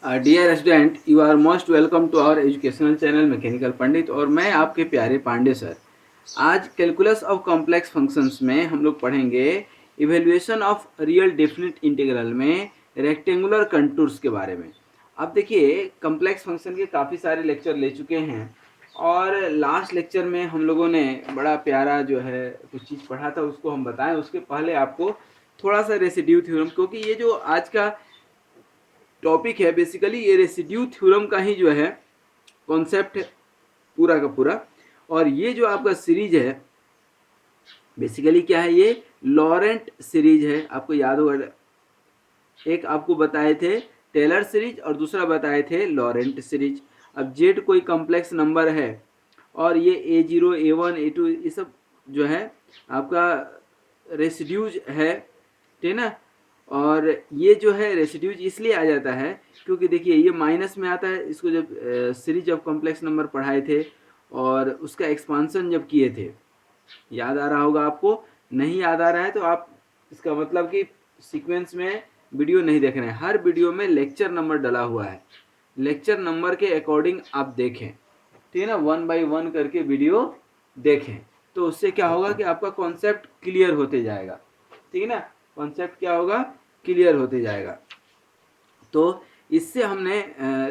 Dear student, you are most welcome to our educational channel mechanical Pandit. और मैं आपके प्यारे पांडे सर। आज कैलकुलस ऑफ कॉम्प्लेक्स फंक्शंस में हम लोग पढ़ेंगे evaluation of real definite integral में रेक्टेंगुलर कंटूर्स के बारे में। अब देखिए, कॉम्प्लेक्स फंक्शन के काफ़ी सारे लेक्चर ले चुके हैं और लास्ट लेक्चर में हम लोगों ने बड़ा प्यारा जो है कुछ चीज़ पढ़ा था, उसको हम बताएं। उसके पहले आपको थोड़ा सा रेसिड्यू थ्योरम, क्योंकि ये जो आज का टॉपिक है बेसिकली ये रेसिड्यू थ्योरम का ही जो है कॉन्सेप्ट है पूरा का पूरा। और ये जो आपका सीरीज है बेसिकली क्या है, ये लॉरेंट सीरीज है। आपको याद होगा, एक आपको बताए थे टेलर सीरीज और दूसरा बताए थे लॉरेंट सीरीज। अब जेड कोई कॉम्प्लेक्स नंबर है और ये A0 A1 A2 ये सब जो है आपका रेसिड्यूज है, ठीक ना। और ये जो है रेसिड्यूज इसलिए आ जाता है क्योंकि देखिए ये माइनस में आता है। इसको जब सीरीज ऑफ कॉम्प्लेक्स नंबर पढ़ाए थे और उसका एक्सपांसन जब किए थे, याद आ रहा होगा आपको। नहीं याद आ रहा है तो आप इसका मतलब कि सीक्वेंस में वीडियो नहीं देख रहे हैं। हर वीडियो में लेक्चर नंबर डला हुआ है, लेक्चर नंबर के अकॉर्डिंग आप देखें, ठीक है ना। 1 बाई 1 करके वीडियो देखें तो उससे क्या होगा कि आपका कॉन्सेप्ट क्लियर होते जाएगा, ठीक है ना। कॉन्सेप्ट क्या होगा, क्लियर होते जाएगा। तो इससे हमने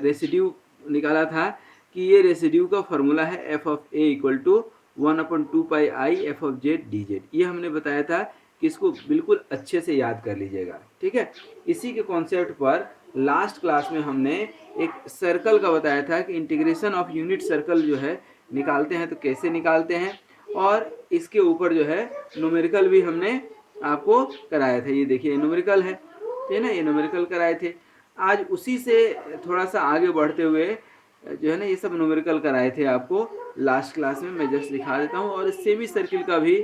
रेसिड्यू निकाला था कि ये रेसिड्यू का फॉर्मूला है F of A equal to 1/2 pi F of Z D Z. ये हमने बताया था कि इसको बिल्कुल अच्छे से याद कर लीजिएगा, ठीक है। इसी के कॉन्सेप्ट पर लास्ट क्लास में हमने एक सर्कल का बताया था कि इंटीग्रेशन ऑफ यूनिट सर्कल जो है निकालते हैं तो कैसे निकालते हैं, और इसके ऊपर जो है न्यूमेरिकल भी हमने आपको कराया था। ये देखिए न्यूमेरिकल है, ठीक है ना, ये न्यूमेरिकल कराए थे। आज उसी से थोड़ा सा आगे बढ़ते हुए जो है ना ये सब न्यूमेरिकल कराए थे आपको लास्ट क्लास में। मैं जस्ट दिखा देता हूँ। और सेमी सर्किल का भी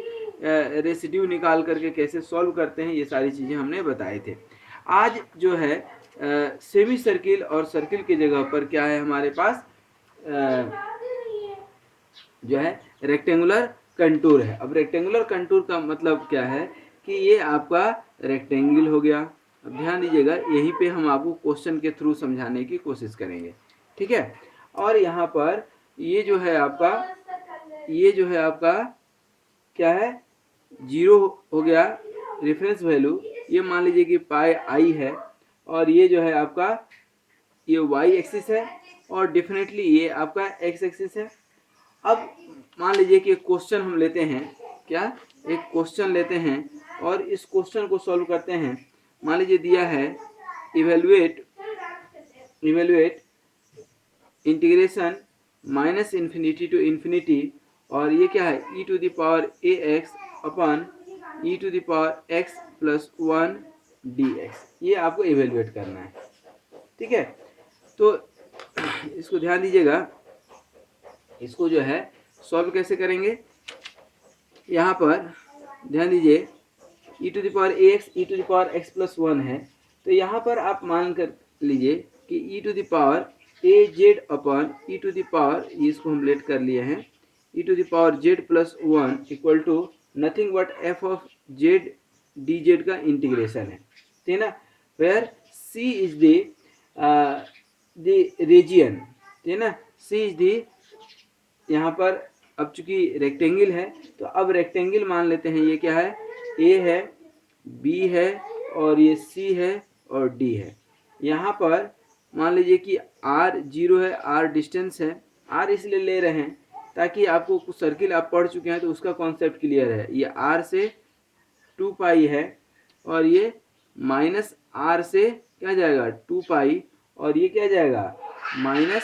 रेसिड्यू निकाल करके कैसे सॉल्व करते हैं ये सारी चीज़ें हमने बताए थे। आज जो है सेमी सर्किल और सर्किल की जगह पर क्या है हमारे पास, जो है रेक्टेंगुलर कंटूर है। अब रेक्टेंगुलर कंटूर का मतलब क्या है कि ये आपका रेक्टेंगल हो गया। अब ध्यान दीजिएगा, यहीं पे हम आपको क्वेश्चन के थ्रू समझाने की कोशिश करेंगे, ठीक है। और यहाँ पर ये जो है आपका, ये जो है आपका क्या है, 0 हो गया रेफरेंस वैल्यू। ये मान लीजिए कि पाई आई है और ये जो है आपका ये वाई एक्सिस है और डेफिनेटली ये आपका एक्स एक्सिस है। अब मान लीजिए कि एक क्वेश्चन हम लेते हैं, क्या, एक क्वेश्चन लेते हैं और इस क्वेश्चन को सॉल्व करते हैं। मान लीजिए दिया है इवेलुएट इंटीग्रेशन -∞ टू इन्फिनिटी, और ये क्या है e to the power A x upon e to the power x plus 1 dx। ये आपको इवेलुएट करना है, ठीक है। तो इसको ध्यान दीजिएगा, इसको जो है सॉल्व कैसे करेंगे। यहाँ पर ध्यान दीजिए e to the power A X E to the power x plus 1 है। तो यहाँ पर आप मान कर लीजिए कि e to the power A Z upon E to the power, इसको हम लेट कर लिए हैं, E to the power Z plus 1 equal to nothing but F of Z D Z का इंटीग्रेशन है, ठीक है ना। Where C is the region, ठीक है ना। सी इज द, यहाँ पर अब चूंकि रेक्टेंगल है तो अब रेक्टेंगल मान लेते हैं, ये क्या है, ए है, बी है और ये सी है और डी है। यहाँ पर मान लीजिए कि आर 0 है, आर डिस्टेंस है। आर इसलिए ले रहे हैं ताकि आपको कुछ सर्किल आप पढ़ चुके हैं तो उसका कॉन्सेप्ट क्लियर है। ये आर से 2 पाई है और ये माइनस आर से क्या जाएगा 2 पाई, और ये क्या जाएगा माइनस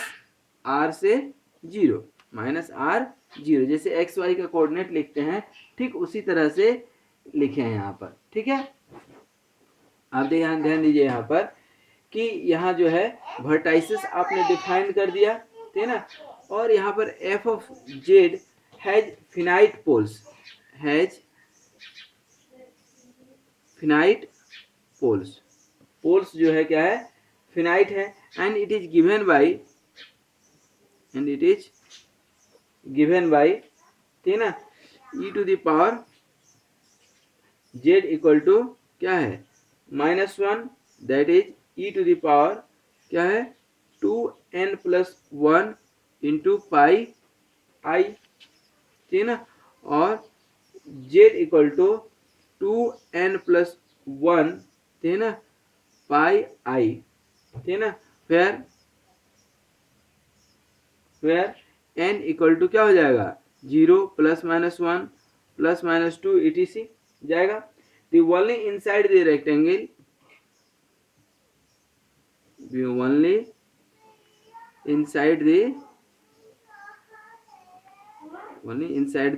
आर से 0, माइनस आर 0। जैसे एक्स वाई का कोऑर्डिनेट लिखते हैं ठीक उसी तरह से लिखे हैं यहाँ पर, ठीक है। आप ध्यान दीजिए यहाँ पर कि यहाँ जो है वर्टाइसिस आपने डिफाइन कर दिया, ठीक है ना। और यहाँ पर F of Z has finite poles, has finite poles. Poles जो है क्या है, फिनाइट है। And it is given by, and it is given by, ठीक है ना, E to the power Z equal to क्या है -1, that is E to the power क्या है 2n+1 इंटू पाई आई, ठीक है ना। और z इक्वल टू 2n+1, ठीक है ना, पाई आई, ठीक है ना। फिर n इक्वल टू क्या हो जाएगा 0 +-1 +-2 etc जाएगा। the only inside the rectangle, the only inside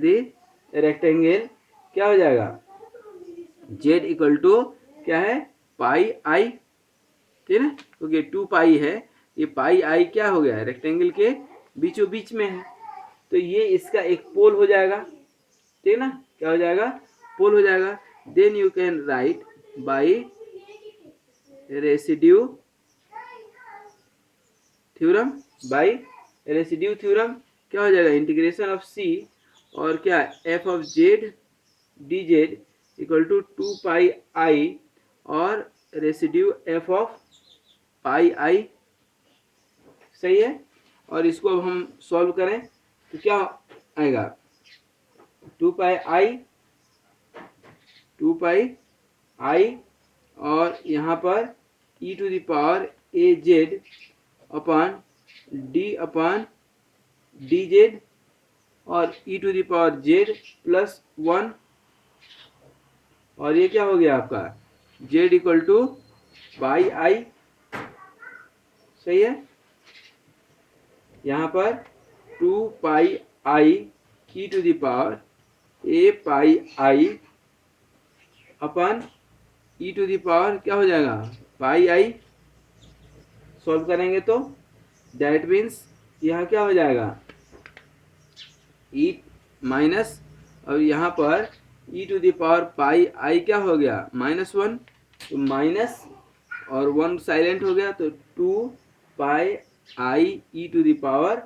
the rectangle क्या हो जाएगा z इक्वल टू क्या है पाई आई, ठीक है ना, क्योंकि 2 पाई है, ये पाई आई क्या हो गया रेक्टेंगल के बीचों बीच में है, तो ये इसका एक पोल हो जाएगा, ठीक है ना, क्या हो जाएगा पोल हो जाएगा। Then you can write by residue theorem, क्या हो जाएगा इंटीग्रेशन ऑफ सी और क्या F of Z D Z equal to 2 pi I और रेसिड्यू एफ ऑफ पाई आई, सही है। और इसको अब हम सॉल्व करें तो क्या आएगा 2 पाई आई और यहाँ पर e to the power A z upon d Z और e to the power z +1, और ये क्या हो गया आपका z इक्वल टू पाई आई, सही है। यहाँ पर 2 pi i e to the power a pi i upon e to the power क्या हो जाएगा पाई आई, सॉल्व करेंगे तो दैट मीन्स यहाँ क्या हो जाएगा e माइनस, और यहाँ पर e to the power pi I क्या हो गया -1, तो माइनस और 1 साइलेंट हो गया, तो 2 pi i e to the power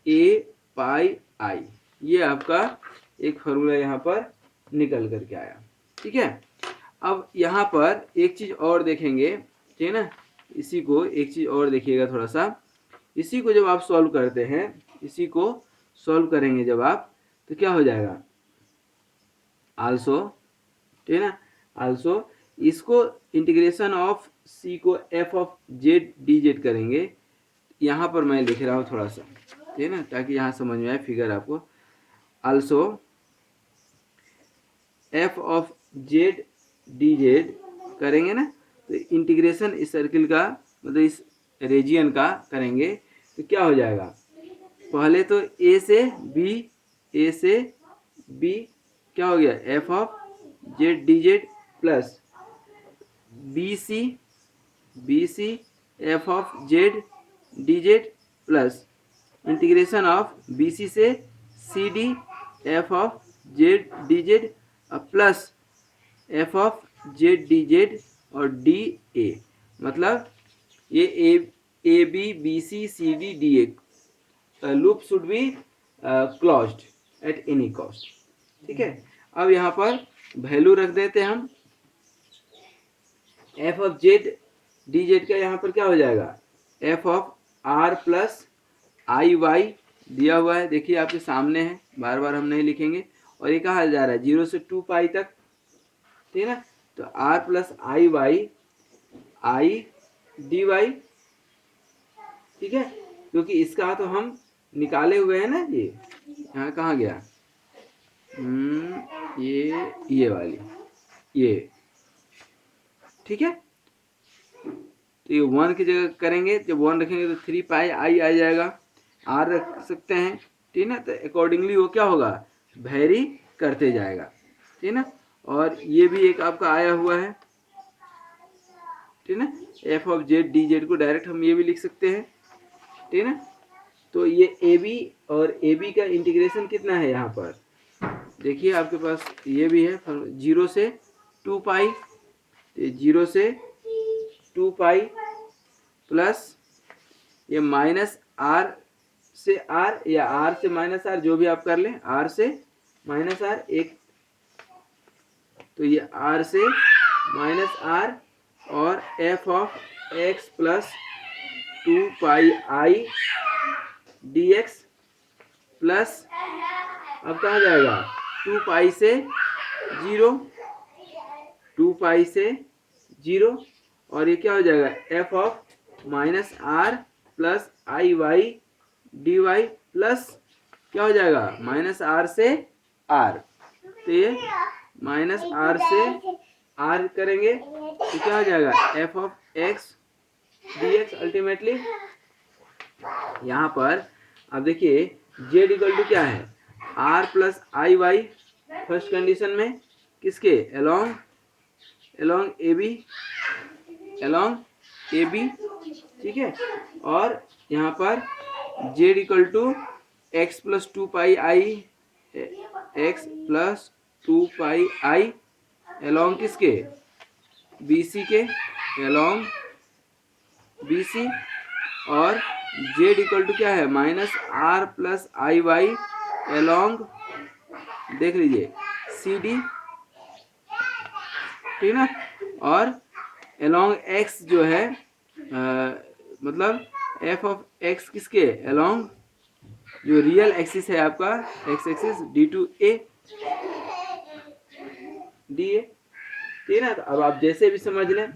a pi आई, ये आपका एक फॉर्मूला यहाँ पर निकल करके आया, ठीक है। अब यहाँ पर एक चीज़ और देखेंगे, ठीक है ना, इसी को एक चीज़ और देखिएगा थोड़ा सा, इसी को जब आप सॉल्व करते हैं, इसी को सॉल्व करेंगे जब आप, तो क्या हो जाएगा आल्सो, ठीक है ना, आल्सो इसको इंटीग्रेशन ऑफ सी को F of Z D Z करेंगे, यहाँ पर मैं लिख रहा हूँ थोड़ा सा, ठीक है ना, ताकि यहाँ समझ में आए फिगर आपको। Also F of Z D Z करेंगे ना, तो इंटीग्रेशन इस सर्किल का मतलब इस रीजियन का करेंगे तो क्या हो जाएगा, पहले तो ए से बी क्या हो गया F of Z D Z plus B C F of Z D Z plus integration of B C से C D F of Z D Z plus F of Z D Z और D A, मतलब ये A B C C D D A loop should be closed at any cost, ठीक है। अब यहाँ पर value रख देते हैं हम, f of Z D Z का यहाँ पर क्या हो जाएगा f of r plus i y दिया हुआ है, देखिए आपके सामने है, बार बार हम नहीं लिखेंगे, और ये कहा जा रहा है 0 से 2 पाई तक, ठीक है ना, तो r plus i y i d y, ठीक है, क्योंकि इसका तो हम निकाले हुए हैं ना, ये यहाँ कहाँ गया ये वाली ये, ठीक है, तो ये 1 की जगह करेंगे, जब 1 रखेंगे तो 3 पाई आई आ जाएगा, आर रख सकते हैं, ठीक है ना, तो अकॉर्डिंगली वो क्या होगा वेरी करते जाएगा, ठीक है ना। और ये भी एक आपका आया हुआ है, ठीक है ना, F of Z D Z को डायरेक्ट हम ये भी लिख सकते हैं, ठीक है ना। तो ये ए बी और ए बी का इंटीग्रेशन कितना है यहाँ पर देखिए आपके पास ये भी है 0 से 2 पाई, तो 0 से 2 पाई प्लस ये माइनस आर से आर या आर से माइनस आर, जो भी आप कर लें, आर से माइनस आर एक, तो ये आर से माइनस आर और F of x plus two pi I D x plus, अब कहाँ जाएगा, 2 पाई से 0, 2 पाई से 0, और ये क्या हो जाएगा, f of minus r plus i y d y plus क्या हो जाएगा, माइनस आर से आर, तो ये माइनस आर से आर करेंगे तो क्या हो जाएगा, f of x d x. Ultimately यहाँ पर अब देखिए जेड इक्वल टू क्या है, r plus i y first condition में किसके, along a b, along a b, ठीक है। और यहाँ पर z equal to x plus two pi i, x plus two pi i along किसके, बी सी के, अलोंग बी सी, और जेड इक्वल टू क्या है, minus r plus i y along, देख लीजिए सी डी, ठीक ना, और अलोंग एक्स जो है मतलब एफ ऑफ एक्स किसके, अलोंग जो रियल एक्सिस है आपका x axis d to a d a, ठीक ना। तो अब आप जैसे भी समझ लें,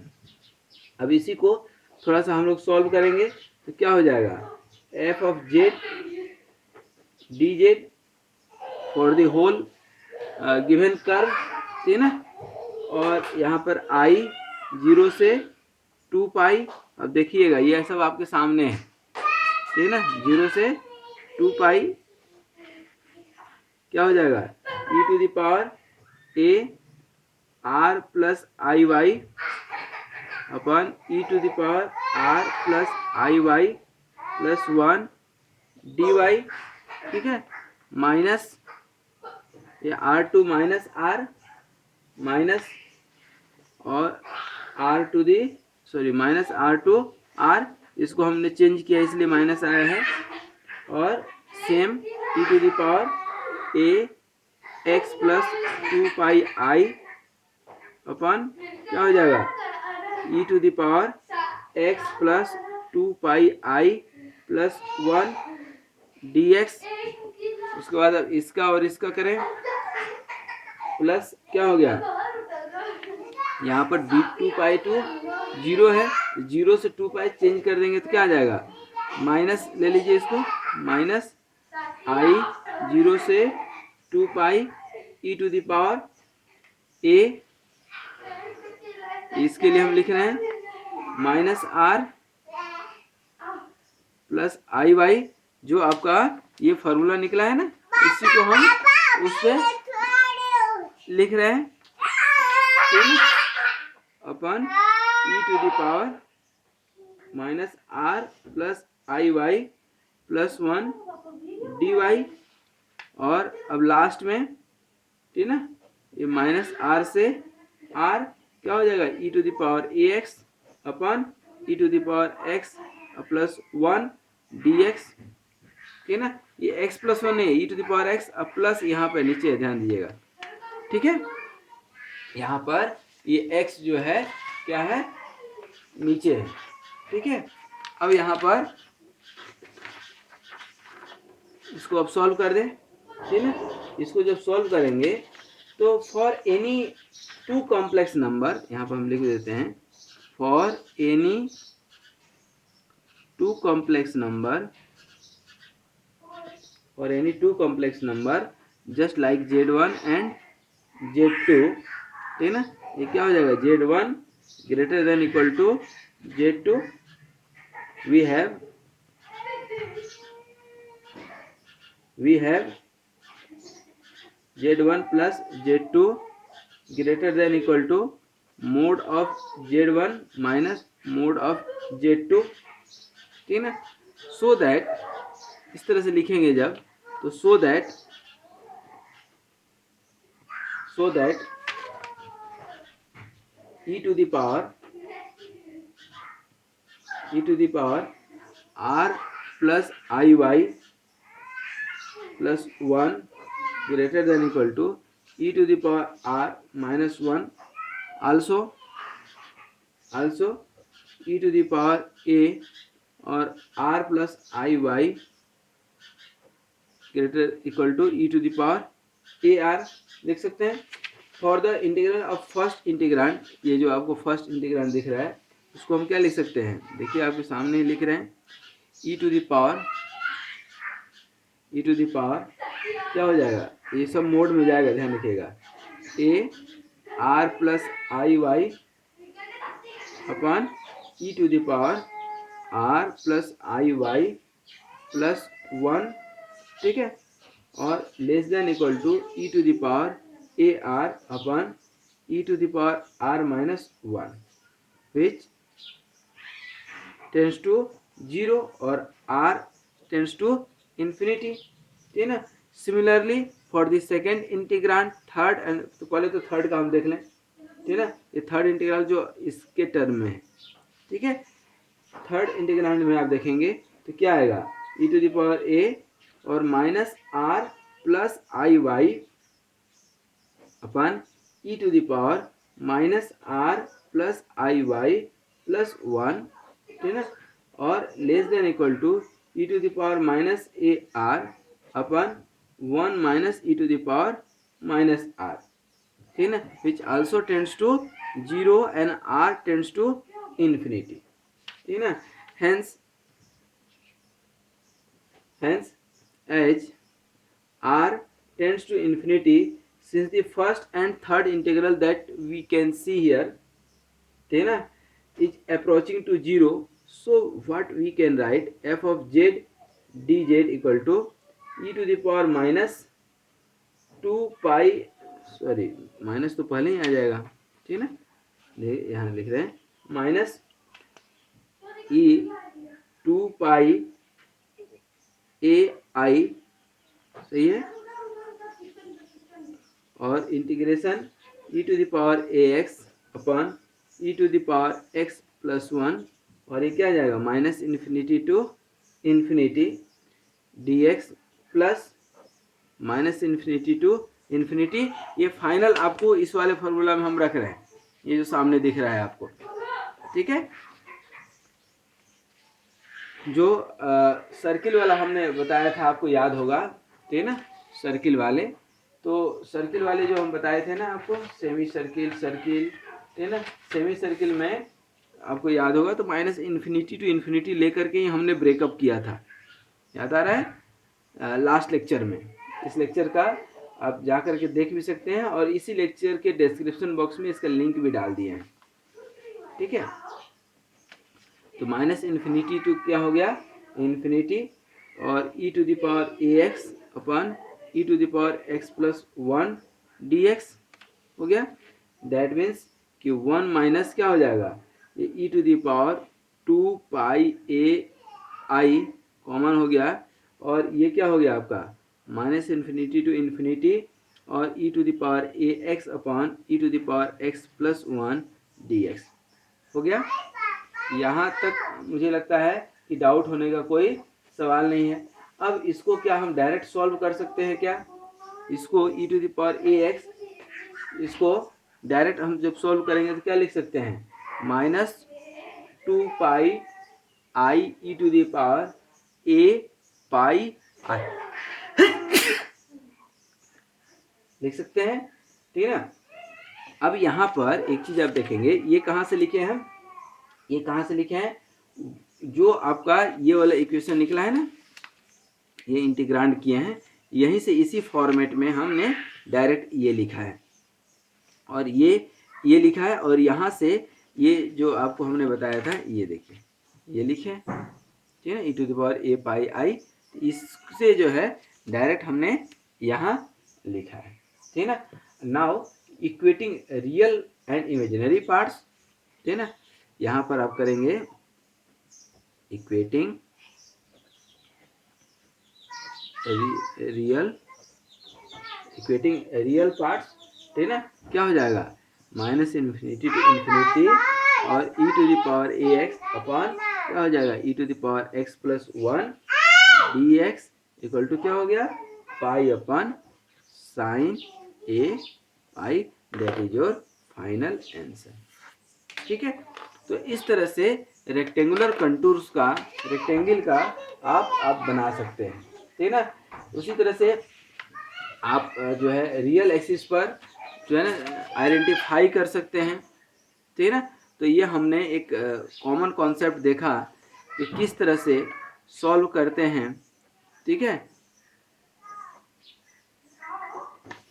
अब इसी को थोड़ा सा हम लोग सॉल्व करेंगे तो क्या हो जाएगा, f of Z D z for the whole given curve, ठीक ना, और यहाँ पर आई 0 से 2 पाई, अब देखिएगा ये सब आपके सामने है, ठीक ना, 0 से 2 पाई क्या हो जाएगा, e to the power a r plus i y upon E to the power r plus i y plus 1 d y, ठीक है, माइनस ये r two minus r minus, और r to the sorry minus r to r, इसको हमने change किया इसलिए minus आया है, और same e to the power A x plus two pi i upon क्या हो जाएगा, e to the power x plus two pi I plus 1 d x. उसके बाद अब इसका और इसका करें, प्लस क्या हो गया, यहाँ पर डी 2 पाई टू 0 है, 0 से 2 पाई चेंज कर देंगे तो क्या आ जाएगा, माइनस ले लीजिए इसको, माइनस आई 0 से 2 पाई ई टू दी पावर ए, इसके लिए हम लिख रहे हैं minus r plus i y, जो आपका ये फॉर्मूला निकला है ना, इसी को हम उस पे लिख रहे हैं, upon E to the power minus r plus i y plus 1 d y, और अब लास्ट में, ठीक ना, ये माइनस आर से आर क्या हो जाएगा, e to the power A x upon E to the power x plus 1 d x, ठीक ना, ये एक्स प्लस 1 है, e to the power x plus यहाँ पे नीचे ध्यान दीजिएगा, ठीक है, यहाँ पर ये एक्स जो है क्या है, नीचे है, ठीक है। अब यहाँ पर इसको अब सॉल्व कर दें, ठीक है, इसको जब सॉल्व करेंगे तो for any two complex number, यहाँ पर हम लिख देते हैं for any two complex number, for any two complex number just like Z1 and Z2, ठीक ना, ये क्या हो जाएगा, Z1 greater than equal to Z2, we have Z1 plus Z2 greater than equal to mode of Z1 minus mode of Z2, ठीक ना, so that इस तरह से लिखेंगे जब, तो so that e to the power r plus iy plus 1 greater than equal to e to the power r minus 1, also e to the power a और r plus i y greater equal to e to the power a r देख सकते हैं। For the integral of first integrand, ये जो आपको first integrand दिख रहा है उसको हम क्या लिख सकते हैं, देखिए आपके सामने लिख रहे हैं ई टू द पावर क्या हो जाएगा, ये सब मोड में जाएगा, ध्यान रखिएगा, a r plus i y upon e to the power r plus i y plus 1, ठीक है, और less than equal to e to the power a r upon e to the power r minus 1 which tends to 0 और r tends to infinity, ठीक है ना। Similarly for the second integrand third and, तो पहले तो third का हम देख लें, ठीक है ना, ये थर्ड इंटीग्रल जो इसके टर्म में है, ठीक है। थर्ड इंटीग्रांड में आप देखेंगे तो क्या आएगा, e to the power a और minus r plus i y upon E to the power minus r plus i y plus 1, ठीक है ना, और less than equal to e to the power minus a r upon 1 minus e to the power minus r, ठीक है ना, which also tends to 0 and r tends to infinity, ठीक है ना। Hence as r tends to infinity, since the first and third integral that we can see here, ठीक है ना, is approaching to 0, so what we can write, f of z dz equal to e to the power minus 2 pi, sorry minus तो पहले ही आ जाएगा, ठीक है ना, यहाँ लिख रहे हैं माइनस e 2 पाई ए आई, सही है, और integration e to the power A x upon e to the power x plus 1, और ये क्या आ जाएगा minus infinity to infinity d x plus minus infinity to infinity. ये फाइनल आपको इस वाले फॉर्मूला में हम रख रहे हैं, ये जो सामने दिख रहा है आपको, ठीक है। जो सर्किल वाला हमने बताया था आपको याद होगा, ठीक है ना, सर्किल वाले, तो सर्किल वाले जो हम बताए थे ना आपको, सेमी सर्किल, सर्किल, ठीक है ना, सेमी सर्किल में आपको याद होगा तो माइनस इन्फिनिटी टू इन्फिनिटी लेकर के ही हमने ब्रेकअप किया था, याद आ रहा है लास्ट लेक्चर में। इस लेक्चर का आप जा कर के देख भी सकते हैं, और इसी लेक्चर के डिस्क्रिप्शन बॉक्स में इसका लिंक भी डाल दिए हैं, ठीक है। तो माइनस इन्फिनिटी टू क्या हो गया इन्फिनिटी, और e to the power A x upon e to the power x plus 1 d x हो गया। दैट मीन्स कि 1 माइनस क्या हो जाएगा, ये e to the power 2 pi a i common हो गया, और ये क्या हो गया आपका माइनस इन्फिनिटी टू इन्फिनिटी और e to the power A x upon e to the power x plus 1 d x हो गया। यहाँ तक मुझे लगता है कि डाउट होने का कोई सवाल नहीं है। अब इसको क्या हम डायरेक्ट सॉल्व कर सकते हैं क्या, इसको e to the power A x, इसको डायरेक्ट हम जब सॉल्व करेंगे तो क्या लिख सकते हैं minus 2 pi i e to the power a pi i लिख सकते हैं, ठीक है ना। अब यहाँ पर एक चीज आप देखेंगे, ये कहाँ से लिखे हैं हम, ये कहाँ से लिखे हैं, जो आपका ये वाला इक्वेशन निकला है ना, ये इंटीग्रांड किए हैं, यहीं से इसी फॉर्मेट में हमने डायरेक्ट ये लिखा है, और ये लिखा है, और यहाँ से ये जो आपको हमने बताया था ये देखिए ये लिखे, ठीक है ना, E to the power a pi आई, इससे जो है डायरेक्ट हमने यहाँ लिखा है, ठीक है ना। Now equating real and imaginary parts, ठीक है ना, यहाँ पर आप करेंगे इक्वेटिंग रियल पार्ट्स, ठीक है ना, क्या हो जाएगा माइनस इन्फिनिटी टू इन्फिनिटी और e to the power A x upon क्या हो जाएगा e to the power x plus 1 d x equal to क्या हो गया pi upon sine a pi, that is your final answer, ठीक है। तो इस तरह से रेक्टेंगुलर कंटूर्स का, रेक्टेंगल का आप बना सकते हैं, ठीक है ना। उसी तरह से आप जो है रियल एक्सिस पर जो है ना आइडेंटिफाई कर सकते हैं, ठीक है ना। तो ये हमने एक कॉमन कॉन्सेप्ट देखा कि किस तरह से सॉल्व करते हैं, ठीक है,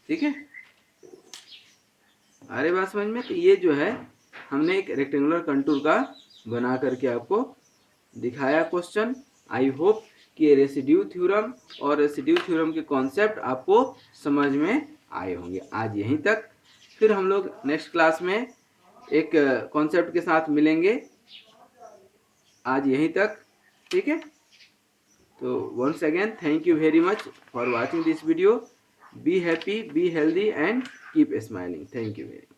ठीक है। अरे बात समझ में। तो ये जो है हमने एक रेक्टेंगुलर कंटूर का बना करके आपको दिखाया क्वेश्चन। आई होप कि रेसिड्यू थ्योरम और रेसिड्यू थ्योरम के कॉन्सेप्ट आपको समझ में आए होंगे। आज यहीं तक, फिर हम लोग नेक्स्ट क्लास में एक कॉन्सेप्ट के साथ मिलेंगे। आज यहीं तक, ठीक है। तो once again thank you very much for watching this video. Be happy, be healthy and keep smiling. Thank you very much.